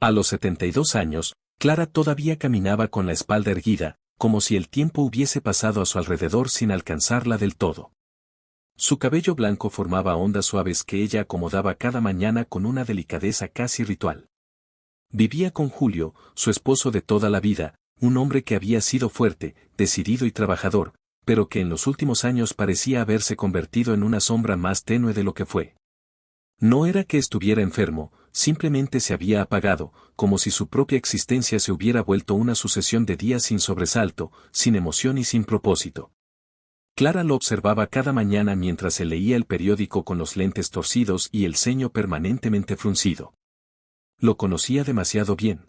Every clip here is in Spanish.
A los 72 años, Clara todavía caminaba con la espalda erguida, como si el tiempo hubiese pasado a su alrededor sin alcanzarla del todo. Su cabello blanco formaba ondas suaves que ella acomodaba cada mañana con una delicadeza casi ritual. Vivía con Julio, su esposo de toda la vida, un hombre que había sido fuerte, decidido y trabajador, pero que en los últimos años parecía haberse convertido en una sombra más tenue de lo que fue. No era que estuviera enfermo, simplemente se había apagado, como si su propia existencia se hubiera vuelto una sucesión de días sin sobresalto, sin emoción y sin propósito. Clara lo observaba cada mañana mientras se leía el periódico con los lentes torcidos y el ceño permanentemente fruncido. Lo conocía demasiado bien.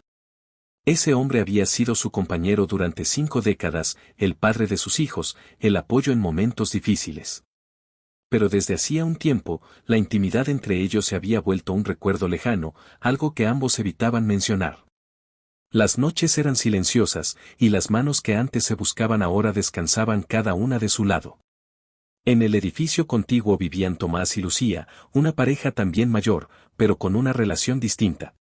Ese hombre había sido su compañero durante 5 décadas, el padre de sus hijos, el apoyo en momentos difíciles. Pero desde hacía un tiempo, la intimidad entre ellos se había vuelto un recuerdo lejano, algo que ambos evitaban mencionar. Las noches eran silenciosas, y las manos que antes se buscaban ahora descansaban cada una de su lado. En el edificio contiguo vivían Tomás y Lucía, una pareja también mayor, pero con una relación distinta.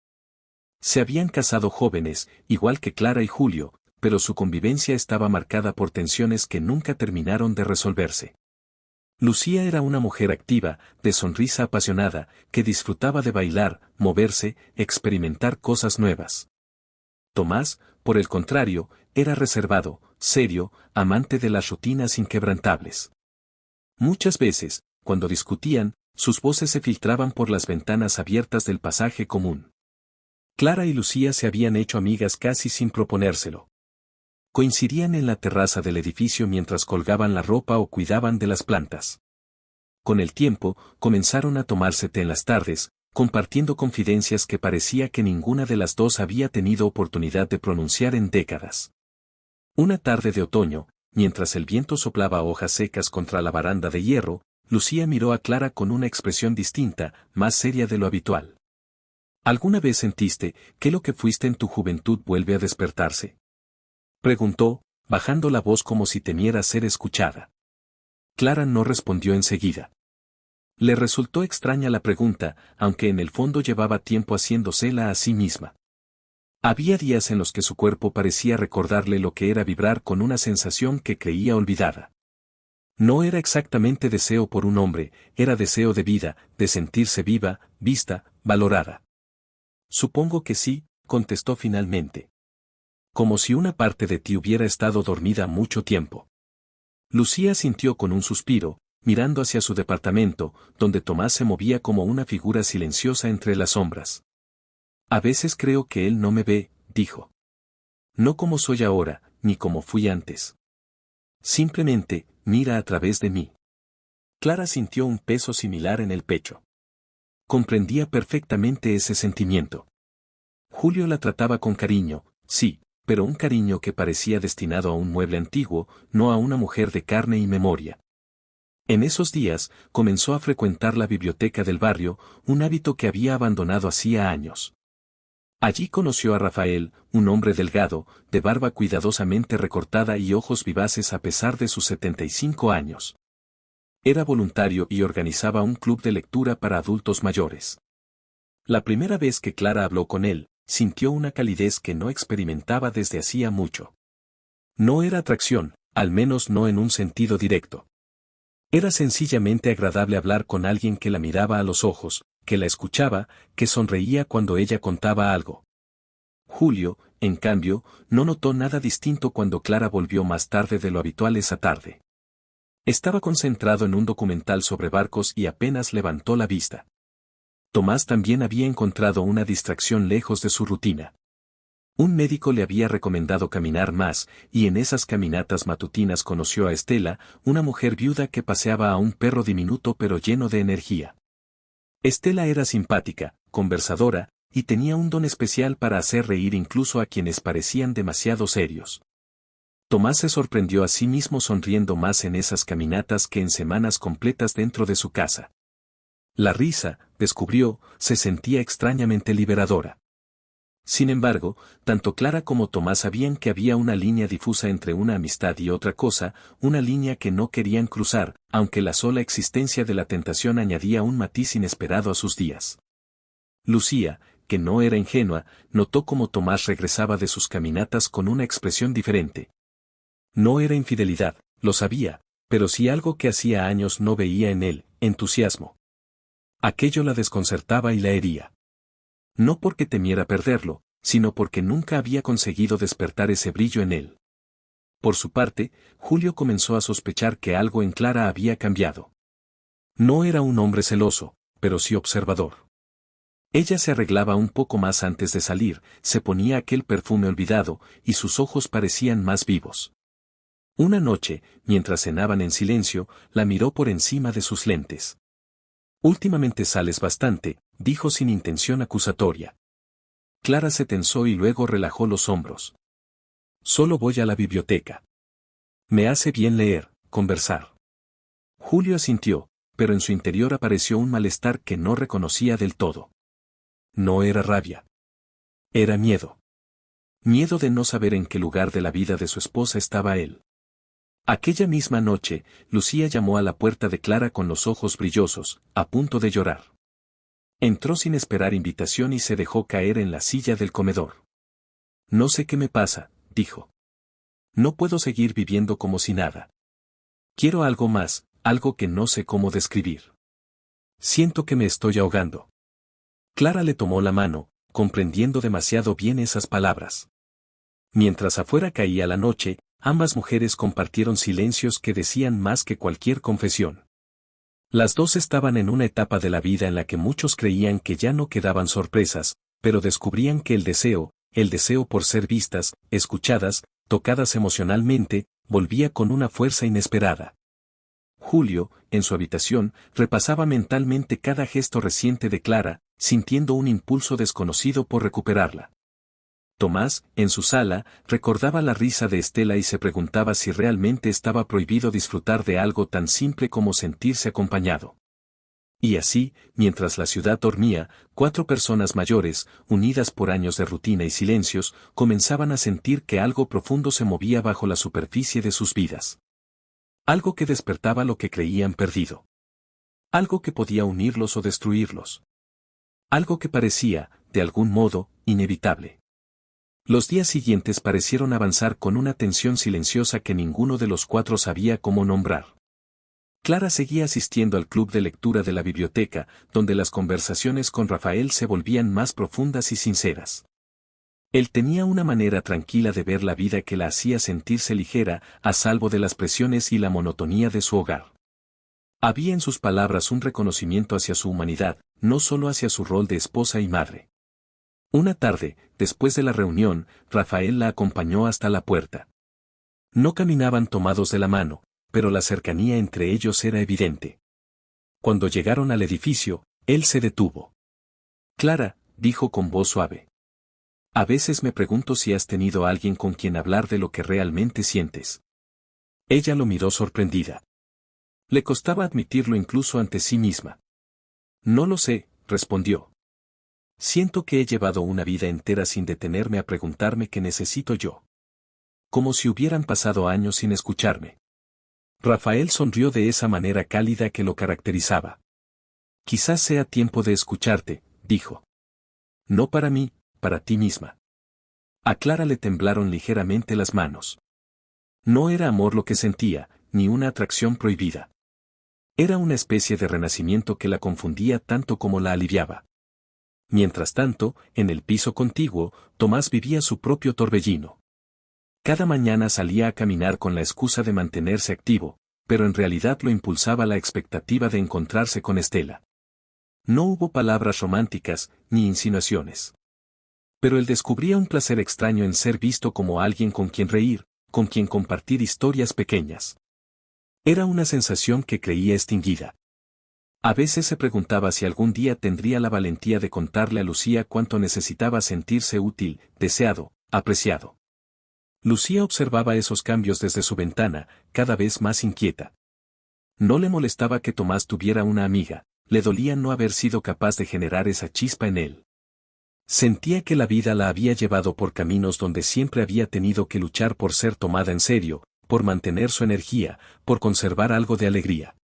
Se habían casado jóvenes, igual que Clara y Julio, pero su convivencia estaba marcada por tensiones que nunca terminaron de resolverse. Lucía era una mujer activa, de sonrisa apasionada, que disfrutaba de bailar, moverse, experimentar cosas nuevas. Tomás, por el contrario, era reservado, serio, amante de las rutinas inquebrantables. Muchas veces, cuando discutían, sus voces se filtraban por las ventanas abiertas del pasaje común. Clara y Lucía se habían hecho amigas casi sin proponérselo. Coincidían en la terraza del edificio mientras colgaban la ropa o cuidaban de las plantas. Con el tiempo, comenzaron a tomarse té en las tardes, compartiendo confidencias que parecía que ninguna de las dos había tenido oportunidad de pronunciar en décadas. Una tarde de otoño, mientras el viento soplaba hojas secas contra la baranda de hierro, Lucía miró a Clara con una expresión distinta, más seria de lo habitual. ¿Alguna vez sentiste que lo que fuiste en tu juventud vuelve a despertarse?, preguntó, bajando la voz como si temiera ser escuchada. Clara no respondió enseguida. Le resultó extraña la pregunta, aunque en el fondo llevaba tiempo haciéndosela a sí misma. Había días en los que su cuerpo parecía recordarle lo que era vibrar con una sensación que creía olvidada. No era exactamente deseo por un hombre, era deseo de vida, de sentirse viva, vista, valorada. Supongo que sí, contestó finalmente. Como si una parte de ti hubiera estado dormida mucho tiempo. Lucía sintió con un suspiro, mirando hacia su departamento, donde Tomás se movía como una figura silenciosa entre las sombras. A veces creo que él no me ve, dijo. No como soy ahora, ni como fui antes. Simplemente, mira a través de mí. Clara sintió un peso similar en el pecho. Comprendía perfectamente ese sentimiento. Julio la trataba con cariño, sí, pero un cariño que parecía destinado a un mueble antiguo, no a una mujer de carne y memoria. En esos días, comenzó a frecuentar la biblioteca del barrio, un hábito que había abandonado hacía años. Allí conoció a Rafael, un hombre delgado, de barba cuidadosamente recortada y ojos vivaces a pesar de sus 75 años. Era voluntario y organizaba un club de lectura para adultos mayores. La primera vez que Clara habló con él, sintió una calidez que no experimentaba desde hacía mucho. No era atracción, al menos no en un sentido directo. Era sencillamente agradable hablar con alguien que la miraba a los ojos, que la escuchaba, que sonreía cuando ella contaba algo. Julio, en cambio, no notó nada distinto cuando Clara volvió más tarde de lo habitual esa tarde. Estaba concentrado en un documental sobre barcos y apenas levantó la vista. Tomás también había encontrado una distracción lejos de su rutina. Un médico le había recomendado caminar más, y en esas caminatas matutinas conoció a Estela, una mujer viuda que paseaba a un perro diminuto pero lleno de energía. Estela era simpática, conversadora, y tenía un don especial para hacer reír incluso a quienes parecían demasiado serios. Tomás se sorprendió a sí mismo sonriendo más en esas caminatas que en semanas completas dentro de su casa. La risa, descubrió, se sentía extrañamente liberadora. Sin embargo, tanto Clara como Tomás sabían que había una línea difusa entre una amistad y otra cosa, una línea que no querían cruzar, aunque la sola existencia de la tentación añadía un matiz inesperado a sus días. Lucía, que no era ingenua, notó cómo Tomás regresaba de sus caminatas con una expresión diferente. No era infidelidad, lo sabía, pero sí algo que hacía años no veía en él, entusiasmo. Aquello la desconcertaba y la hería. No porque temiera perderlo, sino porque nunca había conseguido despertar ese brillo en él. Por su parte, Julio comenzó a sospechar que algo en Clara había cambiado. No era un hombre celoso, pero sí observador. Ella se arreglaba un poco más antes de salir, se ponía aquel perfume olvidado, y sus ojos parecían más vivos. Una noche, mientras cenaban en silencio, la miró por encima de sus lentes. «Últimamente sales bastante», dijo sin intención acusatoria. Clara se tensó y luego relajó los hombros. «Solo voy a la biblioteca. Me hace bien leer, conversar». Julio asintió, pero en su interior apareció un malestar que no reconocía del todo. No era rabia. Era miedo. Miedo de no saber en qué lugar de la vida de su esposa estaba él. Aquella misma noche, Lucía llamó a la puerta de Clara con los ojos brillosos, a punto de llorar. Entró sin esperar invitación y se dejó caer en la silla del comedor. «No sé qué me pasa», dijo. «No puedo seguir viviendo como si nada. Quiero algo más, algo que no sé cómo describir. Siento que me estoy ahogando». Clara le tomó la mano, comprendiendo demasiado bien esas palabras. Mientras afuera caía la noche, ambas mujeres compartieron silencios que decían más que cualquier confesión. Las dos estaban en una etapa de la vida en la que muchos creían que ya no quedaban sorpresas, pero descubrían que el deseo por ser vistas, escuchadas, tocadas emocionalmente, volvía con una fuerza inesperada. Julio, en su habitación, repasaba mentalmente cada gesto reciente de Clara, sintiendo un impulso desconocido por recuperarla. Tomás, en su sala, recordaba la risa de Estela y se preguntaba si realmente estaba prohibido disfrutar de algo tan simple como sentirse acompañado. Y así, mientras la ciudad dormía, 4 personas mayores, unidas por años de rutina y silencios, comenzaban a sentir que algo profundo se movía bajo la superficie de sus vidas. Algo que despertaba lo que creían perdido. Algo que podía unirlos o destruirlos. Algo que parecía, de algún modo, inevitable. Los días siguientes parecieron avanzar con una tensión silenciosa que ninguno de los 4 sabía cómo nombrar. Clara seguía asistiendo al club de lectura de la biblioteca, donde las conversaciones con Rafael se volvían más profundas y sinceras. Él tenía una manera tranquila de ver la vida que la hacía sentirse ligera, a salvo de las presiones y la monotonía de su hogar. Había en sus palabras un reconocimiento hacia su humanidad, no solo hacia su rol de esposa y madre. Una tarde, después de la reunión, Rafael la acompañó hasta la puerta. No caminaban tomados de la mano, pero la cercanía entre ellos era evidente. Cuando llegaron al edificio, él se detuvo. «Clara», dijo con voz suave. «A veces me pregunto si has tenido a alguien con quien hablar de lo que realmente sientes». Ella lo miró sorprendida. Le costaba admitirlo incluso ante sí misma. «No lo sé», respondió. «Siento que he llevado una vida entera sin detenerme a preguntarme qué necesito yo. Como si hubieran pasado años sin escucharme». Rafael sonrió de esa manera cálida que lo caracterizaba. «Quizás sea tiempo de escucharte», dijo. «No para mí, para ti misma». A Clara le temblaron ligeramente las manos. No era amor lo que sentía, ni una atracción prohibida. Era una especie de renacimiento que la confundía tanto como la aliviaba. Mientras tanto, en el piso contiguo, Tomás vivía su propio torbellino. Cada mañana salía a caminar con la excusa de mantenerse activo, pero en realidad lo impulsaba la expectativa de encontrarse con Estela. No hubo palabras románticas, ni insinuaciones. Pero él descubría un placer extraño en ser visto como alguien con quien reír, con quien compartir historias pequeñas. Era una sensación que creía extinguida. A veces se preguntaba si algún día tendría la valentía de contarle a Lucía cuánto necesitaba sentirse útil, deseado, apreciado. Lucía observaba esos cambios desde su ventana, cada vez más inquieta. No le molestaba que Tomás tuviera una amiga, le dolía no haber sido capaz de generar esa chispa en él. Sentía que la vida la había llevado por caminos donde siempre había tenido que luchar por ser tomada en serio, por mantener su energía, por conservar algo de alegría.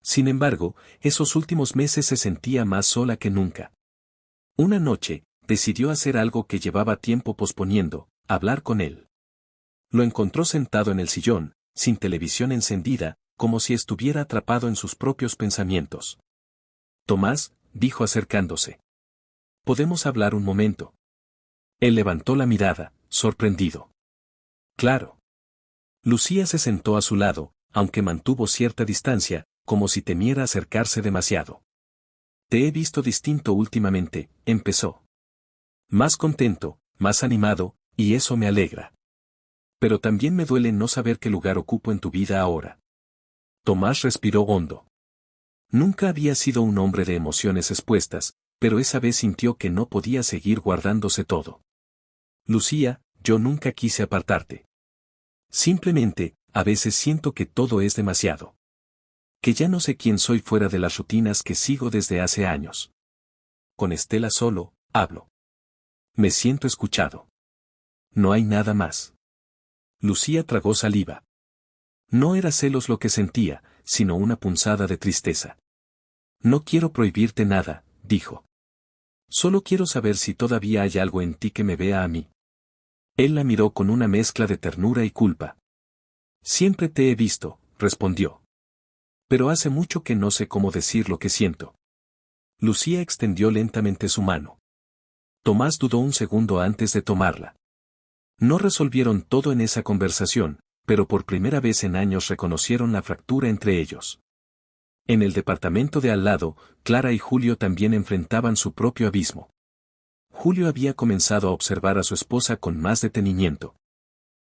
Sin embargo, esos últimos meses se sentía más sola que nunca. Una noche, decidió hacer algo que llevaba tiempo posponiendo, hablar con él. Lo encontró sentado en el sillón, sin televisión encendida, como si estuviera atrapado en sus propios pensamientos. Tomás, dijo acercándose. ¿Podemos hablar un momento? Él levantó la mirada, sorprendido. Claro. Lucía se sentó a su lado, aunque mantuvo cierta distancia, como si temiera acercarse demasiado. Te he visto distinto últimamente, empezó. Más contento, más animado, y eso me alegra. Pero también me duele no saber qué lugar ocupo en tu vida ahora. Tomás respiró hondo. Nunca había sido un hombre de emociones expuestas, pero esa vez sintió que no podía seguir guardándose todo. Lucía, yo nunca quise apartarte. Simplemente, a veces siento que todo es demasiado. Que ya no sé quién soy fuera de las rutinas que sigo desde hace años. Con Estela solo, hablo. Me siento escuchado. No hay nada más. Lucía tragó saliva. No era celos lo que sentía, sino una punzada de tristeza. No quiero prohibirte nada, dijo. Solo quiero saber si todavía hay algo en ti que me vea a mí. Él la miró con una mezcla de ternura y culpa. Siempre te he visto, respondió. Pero hace mucho que no sé cómo decir lo que siento. Lucía extendió lentamente su mano. Tomás dudó un segundo antes de tomarla. No resolvieron todo en esa conversación, pero por primera vez en años reconocieron la fractura entre ellos. En el departamento de al lado, Clara y Julio también enfrentaban su propio abismo. Julio había comenzado a observar a su esposa con más detenimiento.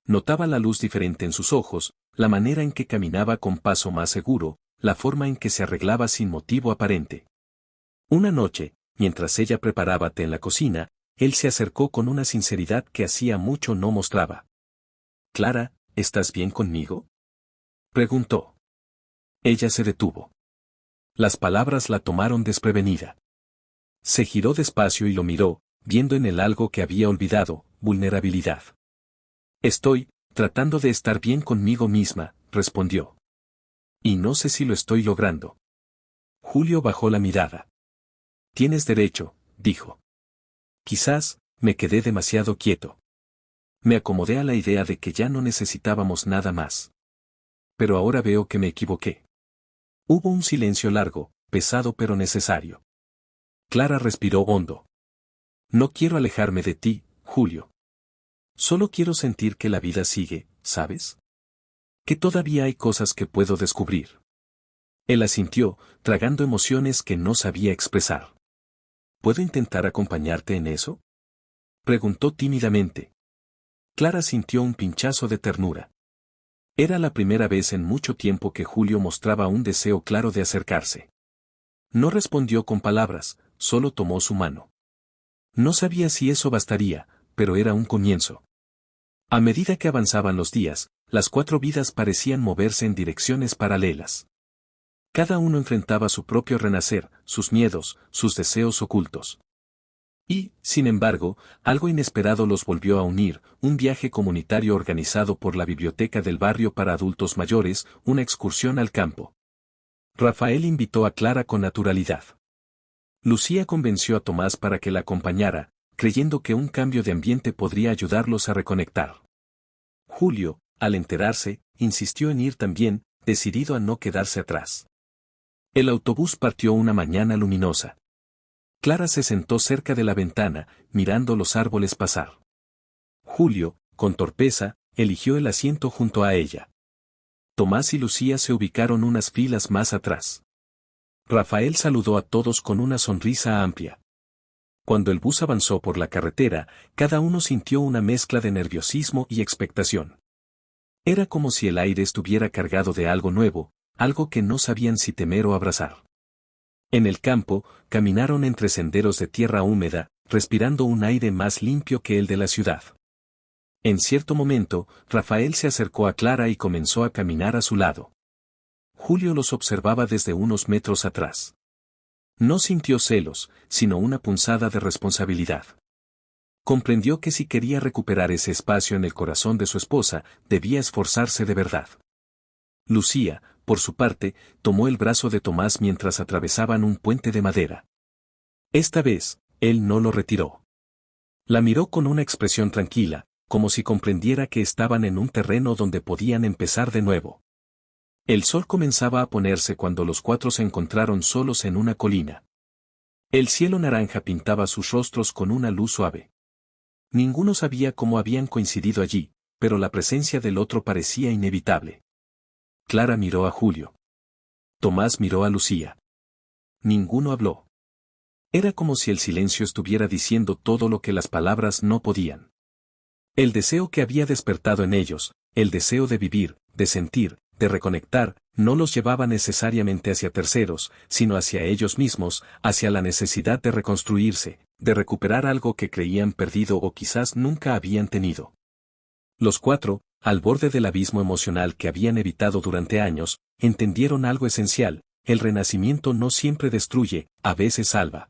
Notaba la luz diferente en sus ojos, la manera en que caminaba con paso más seguro, la forma en que se arreglaba sin motivo aparente. Una noche, mientras ella preparaba té en la cocina, él se acercó con una sinceridad que hacía mucho no mostraba. «Clara, ¿estás bien conmigo?», preguntó. Ella se detuvo. Las palabras la tomaron desprevenida. Se giró despacio y lo miró, viendo en él algo que había olvidado, vulnerabilidad. «Estoy tratando de estar bien conmigo misma», respondió. «Y no sé si lo estoy logrando». Julio bajó la mirada. «Tienes derecho», dijo. «Quizás, me quedé demasiado quieto. Me acomodé a la idea de que ya no necesitábamos nada más. Pero ahora veo que me equivoqué». Hubo un silencio largo, pesado pero necesario. Clara respiró hondo. «No quiero alejarme de ti, Julio. Solo quiero sentir que la vida sigue, ¿sabes? Que todavía hay cosas que puedo descubrir». Él asintió, tragando emociones que no sabía expresar. «¿Puedo intentar acompañarte en eso?», preguntó tímidamente. Clara sintió un pinchazo de ternura. Era la primera vez en mucho tiempo que Julio mostraba un deseo claro de acercarse. No respondió con palabras, solo tomó su mano. No sabía si eso bastaría, pero era un comienzo. A medida que avanzaban los días, las 4 vidas parecían moverse en direcciones paralelas. Cada uno enfrentaba su propio renacer, sus miedos, sus deseos ocultos. Y, sin embargo, algo inesperado los volvió a unir, un viaje comunitario organizado por la biblioteca del barrio para adultos mayores, una excursión al campo. Rafael invitó a Clara con naturalidad. Lucía convenció a Tomás para que la acompañara, creyendo que un cambio de ambiente podría ayudarlos a reconectar. Julio, al enterarse, insistió en ir también, decidido a no quedarse atrás. El autobús partió una mañana luminosa. Clara se sentó cerca de la ventana, mirando los árboles pasar. Julio, con torpeza, eligió el asiento junto a ella. Tomás y Lucía se ubicaron unas filas más atrás. Rafael saludó a todos con una sonrisa amplia. Cuando el bus avanzó por la carretera, cada uno sintió una mezcla de nerviosismo y expectación. Era como si el aire estuviera cargado de algo nuevo, algo que no sabían si temer o abrazar. En el campo, caminaron entre senderos de tierra húmeda, respirando un aire más limpio que el de la ciudad. En cierto momento, Rafael se acercó a Clara y comenzó a caminar a su lado. Julio los observaba desde unos metros atrás. No sintió celos, sino una punzada de responsabilidad. Comprendió que si quería recuperar ese espacio en el corazón de su esposa, debía esforzarse de verdad. Lucía, por su parte, tomó el brazo de Tomás mientras atravesaban un puente de madera. Esta vez, Él no lo retiró. La miró con una expresión tranquila, como si comprendiera que estaban en un terreno donde podían empezar de nuevo. El sol comenzaba a ponerse cuando los cuatro se encontraron solos en una colina. El cielo naranja pintaba sus rostros con una luz suave. Ninguno sabía cómo habían coincidido allí, pero la presencia del otro parecía inevitable. Clara miró a Julio. Tomás miró a Lucía. Ninguno habló. Era como si el silencio estuviera diciendo todo lo que las palabras no podían. El deseo que había despertado en ellos, el deseo de vivir, de sentir, de reconectar, no los llevaba necesariamente hacia terceros, sino hacia ellos mismos, hacia la necesidad de reconstruirse, de recuperar algo que creían perdido o quizás nunca habían tenido. Los cuatro, al borde del abismo emocional que habían evitado durante años, entendieron algo esencial: el renacimiento no siempre destruye, a veces salva.